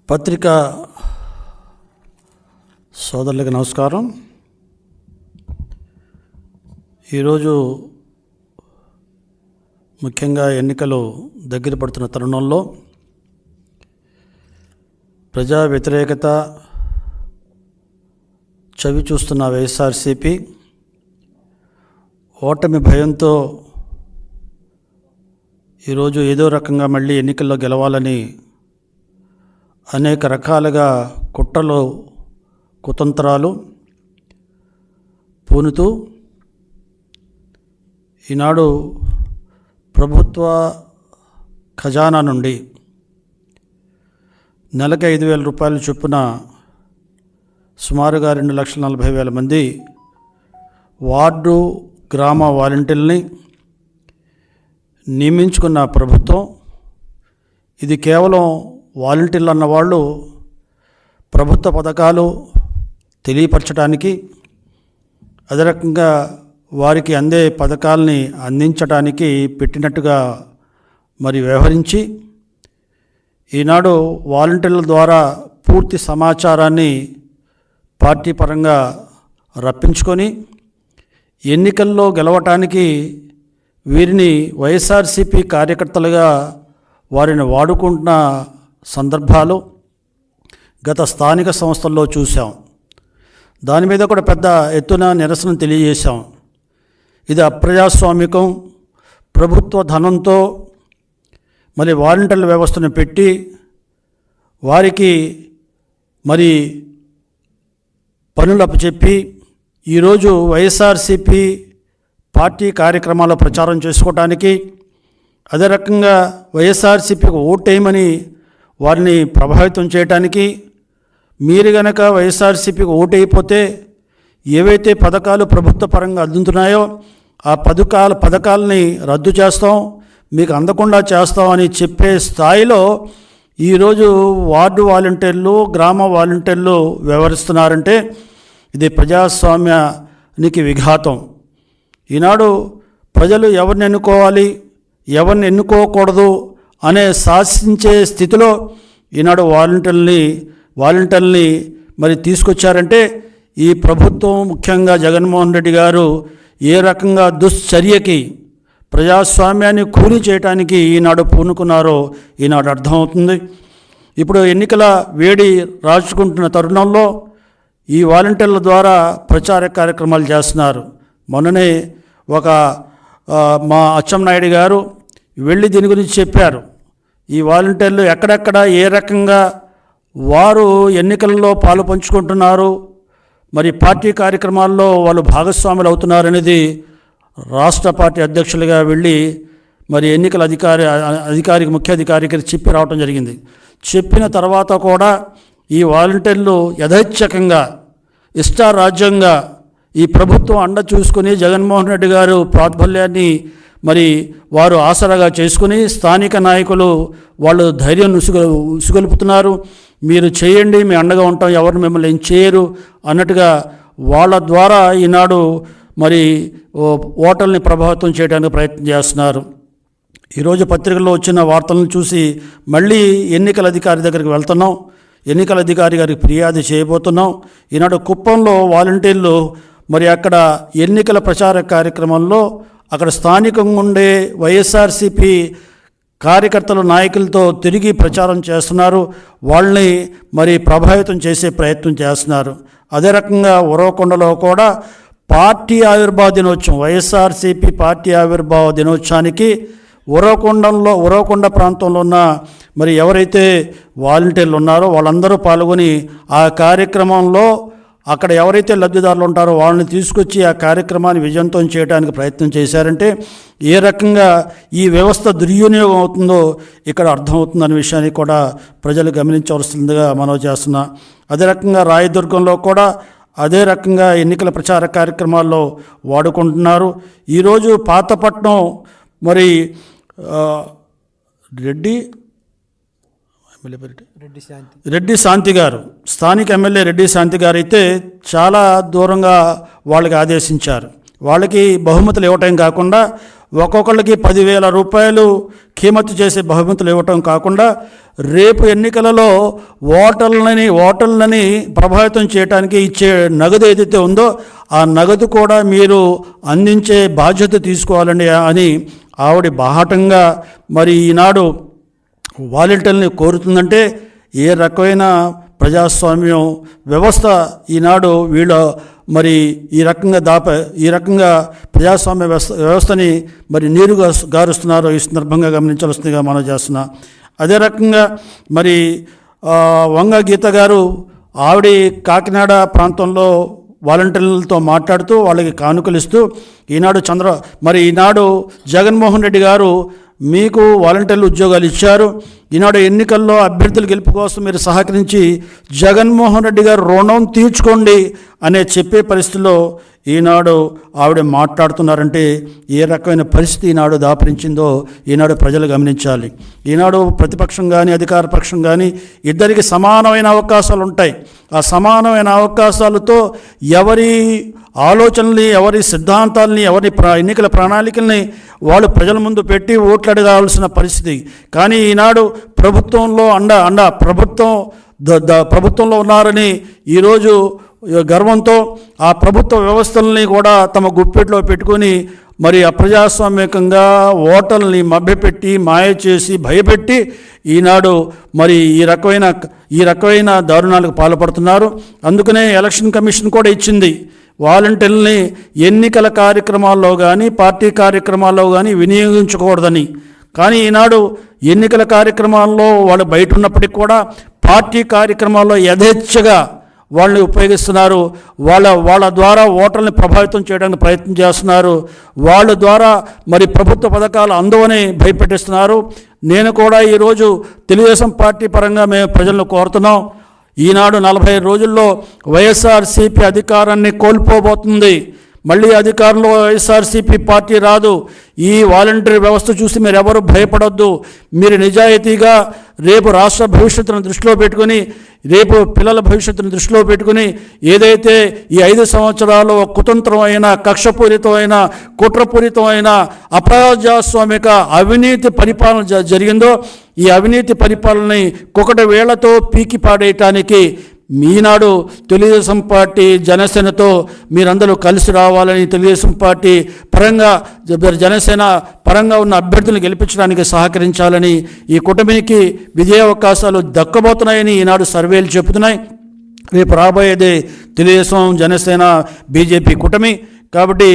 పత్రికా సోదరులకు నమస్కారం. ఈరోజు ముఖ్యంగా ఎన్నికలు దగ్గర పడుతున్న తరుణంలో ప్రజా వ్యతిరేకత చవి చూస్తున్న వైఎస్ఆర్సీపీ ఓటమి భయంతో ఈరోజు ఏదో రకంగా మళ్ళీ ఎన్నికల్లో గెలవాలని అనేక రకాలుగా కుట్రలు కుతంత్రాలు పూనుతూ ఈనాడు ప్రభుత్వ ఖజానా నుండి నెలకి 5,000 రూపాయల చొప్పున సుమారుగా 2,40,000 మంది వార్డు గ్రామ వాలంటీర్లని నియమించుకున్న ప్రభుత్వం ఇది కేవలం వాలంటీర్లు అన్నవాళ్ళు ప్రభుత్వ పథకాలు తెలియపరచడానికి, అదే రకంగా వారికి అందే పథకాలని అందించడానికి పెట్టినట్టుగా మరి వ్యవహరించి ఈనాడు వాలంటీర్ల ద్వారా పూర్తి సమాచారాన్ని పార్టీ పరంగా రప్పించుకొని ఎన్నికల్లో గెలవటానికి వీరిని వైఎస్ఆర్సీపీ కార్యకర్తలుగా వారిని వాడుకుంటున్న సందర్భాలు గత స్థానిక సంస్థల్లో చూసాం. దాని మీద కూడా పెద్ద ఎత్తున నిరసన తెలియజేశాం. ఇది అప్రజాస్వామికం, ప్రభుత్వ ధనంతో మరి వాలంటీర్ల వ్యవస్థను పెట్టి వారికి మరి పనులు అప్పచెప్పి ఈరోజు వైఎస్ఆర్సీపీ పార్టీ కార్యక్రమాల ప్రచారం చేసుకోవటానికి, అదే రకంగా వైఎస్ఆర్సీపీకి ఓటేయమని వారిని ప్రభావితం చేయటానికి, మీరు గనక వైఎస్ఆర్సీపీకి ఓటైపోతే ఏవైతే పథకాలు ప్రభుత్వ పరంగా అందుతున్నాయో ఆ పథకాలని రద్దు చేస్తాం, మీకు అందకుండా చేస్తామని చెప్పే స్థాయిలో ఈరోజు వార్డు వాలంటీర్లు గ్రామ వాలంటీర్లు వ్యవహరిస్తున్నారంటే ఇది ప్రజాస్వామ్యానికి విఘాతం. ఈనాడు ప్రజలు ఎవరిని ఎన్నుకోవాలి ఎవరిని ఎన్నుకోకూడదు అనే శాసించే స్థితిలో ఈనాడు వాలంటీర్లని మరి తీసుకొచ్చారంటే ఈ ప్రభుత్వం ముఖ్యంగా జగన్మోహన్ రెడ్డి గారు ఏ రకంగా దుశ్చర్యకి ప్రజాస్వామ్యాన్ని కూలి చేయడానికి ఈనాడు పూనుకున్నారో ఈనాడు అర్థమవుతుంది. ఇప్పుడు ఎన్నికల వేడి రాచుకుంటున్న తరుణంలో ఈ వాలంటీర్ల ద్వారా ప్రచార కార్యక్రమాలు చేస్తున్నారు. మొన్ననే మా అచ్చెన్నాయుడు గారు వెళ్ళి దీని గురించి చెప్పారు. ఈ వాలంటీర్లు ఎక్కడెక్కడ ఏ రకంగా వారు ఎన్నికల్లో పాలు పంచుకుంటున్నారు, మరి పార్టీ కార్యక్రమాల్లో వాళ్ళు భాగస్వాములు అవుతున్నారనేది రాష్ట్ర పార్టీ అధ్యక్షులుగా వెళ్ళి మరి ఎన్నికల అధికారికి ముఖ్య అధికారికి చెప్పి రావడం జరిగింది. చెప్పిన తర్వాత కూడా ఈ వాలంటీర్లు యథేచ్ఛకంగా ఇష్టారాజ్యంగా ఈ ప్రభుత్వం అండ చూసుకుని జగన్మోహన్ రెడ్డి గారు ప్రాబల్యాన్ని మరి వారు ఆసరాగా చేసుకుని స్థానిక నాయకులు వాళ్ళు ధైర్యం ఉసుగొలుపుతున్నారు. మీరు చేయండి, మీ అండగా ఉంటాం, ఎవరు మిమ్మల్ని ఏం చేయరు అన్నట్టుగా వాళ్ళ ద్వారా ఈనాడు మరి ఓటర్ని ప్రభావితం చేయడానికి ప్రయత్నం చేస్తున్నారు. ఈరోజు పత్రికల్లో వచ్చిన వార్తలను చూసి మళ్ళీ ఎన్నికల అధికారి దగ్గరికి వెళ్తున్నాం, ఎన్నికల అధికారి గారికి ఫిర్యాదు చేయబోతున్నాం. ఈనాడు కుప్పంలో వాలంటీర్లు మరి అక్కడ ఎన్నికల ప్రచార కార్యక్రమంలో అక్కడ స్థానికంగా ఉండే వైఎస్ఆర్సీపీ కార్యకర్తలు నాయకులతో తిరిగి ప్రచారం చేస్తున్నారు, వాళ్ళని మరి ప్రభావితం చేసే ప్రయత్నం చేస్తున్నారు. అదే రకంగా ఉరవకొండలో కూడా పార్టీ ఆవిర్భావ దినోత్సవం వైఎస్ఆర్సీపీ పార్టీ ఆవిర్భావ దినోత్సవానికి ఉరవకొండ ప్రాంతంలో ఉన్న మరి ఎవరైతే వాలంటీర్లు ఉన్నారో వాళ్ళందరూ పాల్గొని ఆ కార్యక్రమంలో అక్కడ ఎవరైతే లబ్ధిదారులు ఉంటారో వాళ్ళని తీసుకొచ్చి ఆ కార్యక్రమాన్ని విజయవంతం చేయడానికి ప్రయత్నం చేశారంటే ఏ రకంగా ఈ వ్యవస్థ దుర్వినియోగం అవుతుందో ఇక్కడ అర్థమవుతుందనే విషయాన్ని కూడా ప్రజలు గమనించవలసిందిగా మనవి చేస్తున్నా. అదే రకంగా రాయదుర్గంలో కూడా అదే రకంగా ఎన్నికల ప్రచార కార్యక్రమాల్లో వాడుకుంటున్నారు. ఈరోజు పాతపట్నం మరి రెడ్డి శాంతి గారు, స్థానిక ఎమ్మెల్యే రెడ్డి శాంతి గారు అయితే చాలా దూరంగా వాళ్ళకి ఆదేశించారు. వాళ్ళకి బహుమతులు ఇవ్వటం కాకుండా ఒక్కొక్కళ్ళకి 10,000 రూపాయలు కీమతు చేసే బహుమతులు ఇవ్వటం కాకుండా రేపు ఎన్నికలలో ఓటర్లని ప్రభావితం చేయడానికి ఇచ్చే నగదు ఏదైతే ఉందో ఆ నగదు కూడా మీరు అందించే బాధ్యత తీసుకోవాలని అని ఆవిడ బాహాటంగా మరి ఈనాడు వాలంటీర్ని కోరుతుందంటే ఏ రకమైన ప్రజాస్వామ్యం వ్యవస్థ ఈనాడు వీళ్ళు మరి ఈ రకంగా ప్రజాస్వామ్య వ్యవస్థని మరి నీరుగా గారుస్తున్నారో ఈ సందర్భంగా గమనించాల్సిందిగా మనం చేస్తున్నా. అదే రకంగా మరి వంగ గీత గారు ఆవిడ కాకినాడ ప్రాంతంలో వాలంటీర్లతో మాట్లాడుతూ వాళ్ళకి కానుకలు ఇస్తూ ఈనాడు జగన్మోహన్ రెడ్డి గారు మీకు వాలంటీర్లు ఉద్యోగాలు ఇచ్చారు, ఈనాడు ఎన్నికల్లో అభ్యర్థుల గెలుపు కోసం మీరు సహకరించి జగన్మోహన్ రెడ్డి గారు రుణం తీర్చుకోండి అనే చెప్పే పరిస్థితిలో ఈనాడు ఆవిడ మాట్లాడుతున్నారంటే ఏ రకమైన పరిస్థితి ఈనాడు దాపరించిందో ఈనాడు ప్రజలు గమనించాలి. ఈనాడు ప్రతిపక్షం కానీ అధికార పక్షం కానీ ఇద్దరికి సమానమైన అవకాశాలు ఉంటాయి. ఆ సమానమైన అవకాశాలతో ఎవరి ఆలోచనల్ని, ఎవరి సిద్ధాంతాలని, ఎవరి ఎన్నికల ప్రణాళికల్ని వాళ్ళు ప్రజల ముందు పెట్టి ఓట్లు అడగాల్సిన పరిస్థితి. కానీ ఈనాడు ప్రభుత్వంలో ప్రభుత్వంలో ఉన్నారని ఈరోజు గర్వంతో ఆ ప్రభుత్వ వ్యవస్థల్ని కూడా తమ గుప్పెట్లో పెట్టుకొని మరి అప్రజాస్వామికంగా ఓటర్లని మభ్యపెట్టి మాయ చేసి భయపెట్టి ఈనాడు మరి ఈ రకమైన దారుణాలకు పాల్పడుతున్నారు. అందుకనే ఎలక్షన్ కమిషన్ కూడా ఇచ్చింది వాలంటీర్లని ఎన్నికల కార్యక్రమాల్లో కానీ పార్టీ కార్యక్రమాల్లో కానీ వినియోగించకూడదని. కానీ ఈనాడు ఎన్నికల కార్యక్రమాల్లో వాళ్ళు బయట ఉన్నప్పటికీ కూడా పార్టీ కార్యక్రమాల్లో యథేచ్ఛగా వాళ్ళని ఉపయోగిస్తున్నారు. వాళ్ళ ద్వారా ఓటర్ని ప్రభావితం చేయడానికి ప్రయత్నం చేస్తున్నారు. వాళ్ళ ద్వారా మరి ప్రభుత్వ పథకాలు అందవని భయపెట్టిస్తున్నారు. నేను కూడా ఈరోజు తెలుగుదేశం పార్టీ పరంగా మేము ప్రజలను కోరుతున్నాం. ఈనాడు 40 రోజుల్లో వైఎస్ఆర్సీపీ అధికారాన్ని కోల్పోబోతుంది. మళ్ళీ అధికారంలో వైఎస్ఆర్సీపీ పార్టీ రాదు. ఈ వాలంటీర్ వ్యవస్థ చూసి మీరు ఎవరు భయపడొద్దు. మీరు నిజాయితీగా రేపు రాష్ట్ర భవిష్యత్తును దృష్టిలో పెట్టుకుని, రేపు పిల్లల భవిష్యత్తును దృష్టిలో పెట్టుకుని ఏదైతే ఈ 5 సంవత్సరాలు కుతంత్రమైన, కక్షపూరితమైన, కుట్రపూరితమైన, అప్రజాస్వామిక అవినీతి పరిపాలన జరిగిందో ఈ అవినీతి పరిపాలనని కుకట వేళ్లతో పీకి పాడేయటానికి ఈనాడు తెలుగుదేశం పార్టీ జనసేనతో మీరందరూ కలిసి రావాలని, తెలుగుదేశం పార్టీ పరంగా జనసేన పరంగా ఉన్న అభ్యర్థులను గెలిపించడానికి సహకరించాలని, ఈ కూటమికి విజయావకాశాలు దక్కబోతున్నాయని ఈనాడు సర్వేలు చెబుతున్నాయి. రేపు రాబోయేది తెలుగుదేశం, జనసేన, బీజేపీ కూటమి. కాబట్టి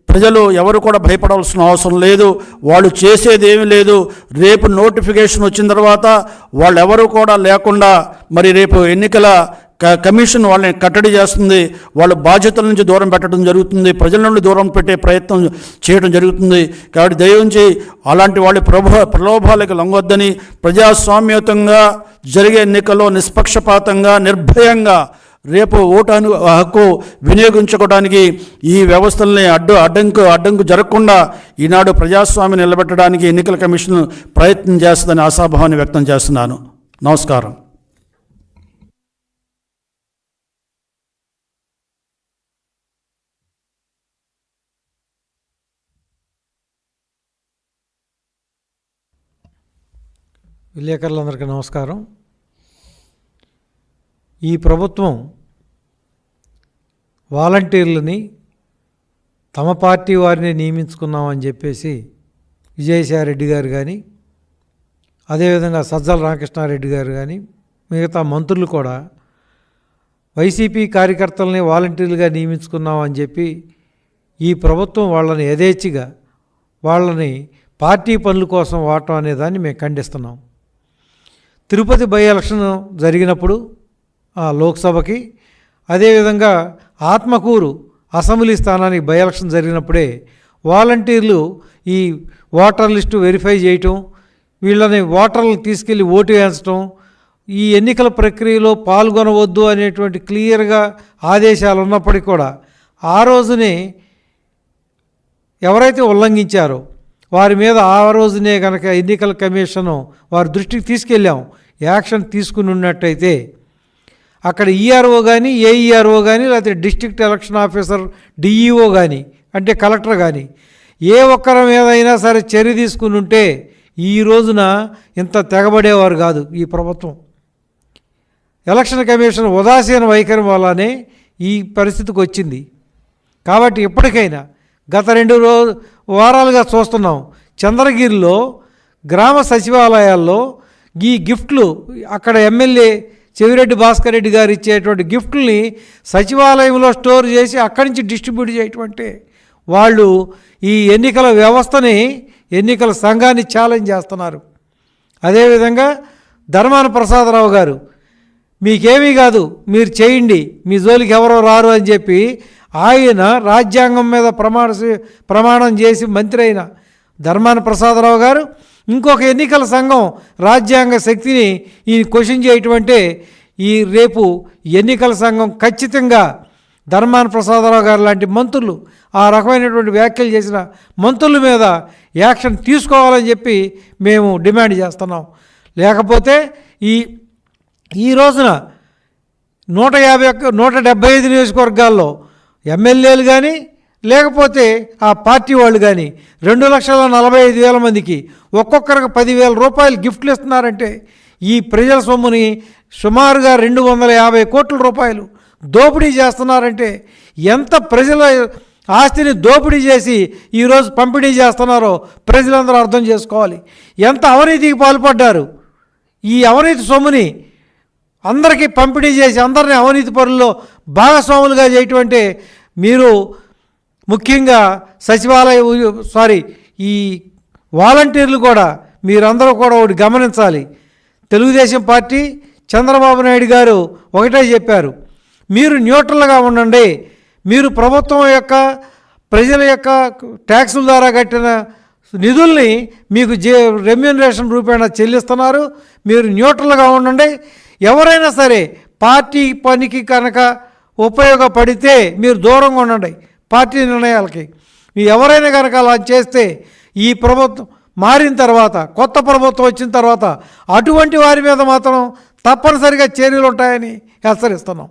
ప్రజలు ఎవరు కూడా భయపడాల్సిన అవసరం లేదు. వాళ్ళు చేసేది ఏమీ లేదు. రేపు నోటిఫికేషన్ వచ్చిన తర్వాత వాళ్ళెవరూ కూడా లేకుండా మరి రేపు ఎన్నికల కమిషన్ వాళ్ళని కట్టడి చేస్తుంది. వాళ్ళ బాధ్యతల నుంచి దూరం పెట్టడం జరుగుతుంది. ప్రజల నుండి దూరం పెట్టే ప్రయత్నం చేయడం జరుగుతుంది. కాబట్టి దయవుంచి అలాంటి వాళ్ళ ప్రలోభాలకు లొంగొద్దని, ప్రజాస్వామ్యతంగా జరిగే ఎన్నికల్లో నిష్పక్షపాతంగా, నిర్భయంగా రేపు ఓటు హక్కు వినియోగించుకోవడానికి ఈ వ్యవస్థల్ని అడ్డంకు జరగకుండా ఈనాడు ప్రజాస్వామ్యం నిలబెట్టడానికి ఎన్నికల కమిషన్ ప్రయత్నం చేస్తుందని ఆశాభావాన్ని వ్యక్తం చేస్తున్నాను. నమస్కారం. విలేకరులందరికీ నమస్కారం. ఈ ప్రభుత్వం వాలంటీర్లని తమ పార్టీ వారిని నియమించుకున్నామని చెప్పేసి విజయసాయిరెడ్డి గారు కానీ, అదేవిధంగా సజ్జల రామకృష్ణారెడ్డి గారు కానీ, మిగతా మంత్రులు కూడా వైసీపీ కార్యకర్తలని వాలంటీర్లుగా నియమించుకున్నామని చెప్పి ఈ ప్రభుత్వం వాళ్ళని యథేచ్ఛగా వాళ్ళని పార్టీ పనుల కోసం వాడటం అనేదాన్ని మేము ఖండిస్తున్నాం. తిరుపతి బై ఎలక్షన్ జరిగినప్పుడు లోక్సభకి, అదేవిధంగా ఆత్మకూరు అసెంబ్లీ స్థానానికి బై ఎలక్షన్ జరిగినప్పుడే వాలంటీర్లు ఈ ఓటర్ లిస్టు వెరిఫై చేయటం, వీళ్ళని ఓటర్లను తీసుకెళ్ళి ఓటు వేయించడం, ఈ ఎన్నికల ప్రక్రియలో పాల్గొనవద్దు అనేటువంటి క్లియర్గా ఆదేశాలు ఉన్నప్పటికీ కూడా ఆ రోజునే ఎవరైతే ఉల్లంఘించారో వారి మీద ఆ రోజునే కనుక ఎన్నికల కమిషను వారి దృష్టికి తీసుకెళ్ళాం, యాక్షన్ తీసుకుని ఉన్నట్టయితే అక్కడ ఈఆర్ఓ కానీ, ఏఈఆర్ఓ కానీ, లేకపోతే డిస్ట్రిక్ట్ ఎలక్షన్ ఆఫీసర్ డిఈఓ కానీ, అంటే కలెక్టర్ కానీ ఏ ఒక్కరి మీద అయినా సరే చర్య తీసుకుని ఉంటే ఈ రోజున ఇంత తెగబడేవారు కాదు ఈ ప్రభుత్వం. ఎలక్షన్ కమిషన్ ఉదాసీన వైఖరి వల్లనే ఈ పరిస్థితికి వచ్చింది. కాబట్టి ఇప్పటికైనా గత 2 వారాలుగా చూస్తున్నాం, చంద్రగిరిలో గ్రామ సచివాలయాల్లో ఈ గిఫ్ట్లు, అక్కడ ఎమ్మెల్యే చెవిరెడ్డి భాస్కర్ రెడ్డి గారు ఇచ్చేటువంటి గిఫ్ట్ని సచివాలయంలో స్టోర్ చేసి అక్కడి నుంచి డిస్ట్రిబ్యూట్ చేయటువంటి వాళ్ళు ఈ ఎన్నికల వ్యవస్థని, ఎన్నికల సంఘాన్ని ఛాలెంజ్ చేస్తున్నారు. అదేవిధంగా ధర్మాన ప్రసాదరావు గారు, మీకేమీ కాదు మీరు చేయండి, మీ జోలికి ఎవరో రారు అని చెప్పి ఆయన రాజ్యాంగం మీద ప్రమాణం చేసి మంత్రి అయిన ధర్మాన ప్రసాదరావు గారు ఇంకొక ఎన్నికల సంఘం రాజ్యాంగ శక్తిని ఈ క్వశ్చన్ చేయటమంటే ఈ రేపు ఎన్నికల సంఘం ఖచ్చితంగా ధర్మాన ప్రసాదరావు గారు లాంటి మంత్రులు, ఆ రకమైనటువంటి వ్యాఖ్యలు చేసిన మంత్రుల మీద యాక్షన్ తీసుకోవాలని చెప్పి మేము డిమాండ్ చేస్తున్నాం. లేకపోతే ఈ రోజున 175 నియోజకవర్గాల్లో ఎమ్మెల్యేలు కానీ లేకపోతే ఆ పార్టీ వాళ్ళు కానీ 2,45,000 మందికి ఒక్కొక్కరికి 10,000 రూపాయలు గిఫ్ట్లు ఇస్తున్నారంటే ఈ ప్రజల సొమ్ముని సుమారుగా 250 కోట్ల రూపాయలు దోపిడీ చేస్తున్నారంటే ఎంత ప్రజల ఆస్తిని దోపిడీ చేసి ఈరోజు పంపిణీ చేస్తున్నారో ప్రజలందరూ అర్థం చేసుకోవాలి. ఎంత అవినీతికి పాల్పడ్డారు. ఈ అవినీతి సొమ్ముని అందరికీ పంపిణీ చేసి అందరినీ అవినీతి పరుల్లో భాగస్వాములుగా చేయటమంటే మీరు ముఖ్యంగా ఈ వాలంటీర్లు కూడా మీరందరూ కూడా ఒకటి గమనించాలి. తెలుగుదేశం పార్టీ చంద్రబాబు నాయుడు గారు ఒకటే చెప్పారు, మీరు న్యూట్రల్గా ఉండండి, మీరు ప్రభుత్వం యొక్క ప్రజల యొక్క ట్యాక్సుల ద్వారా కట్టిన నిధుల్ని మీకు రెమ్యూనరేషన్ రూపేణా చెల్లిస్తున్నారు, మీరు న్యూట్రల్గా ఉండండి. ఎవరైనా సరే పార్టీ పనికి కనుక ఉపయోగపడితే మీరు దూరంగా ఉండండి పార్టీ నిర్ణయాలకి. ఎవరైనా కనుక అలా చేస్తే ఈ ప్రభుత్వం మారిన తర్వాత, కొత్త ప్రభుత్వం వచ్చిన తర్వాత అటువంటి వారి మీద మాత్రం తప్పనిసరిగా చర్యలు ఉంటాయని హెచ్చరిస్తున్నాం.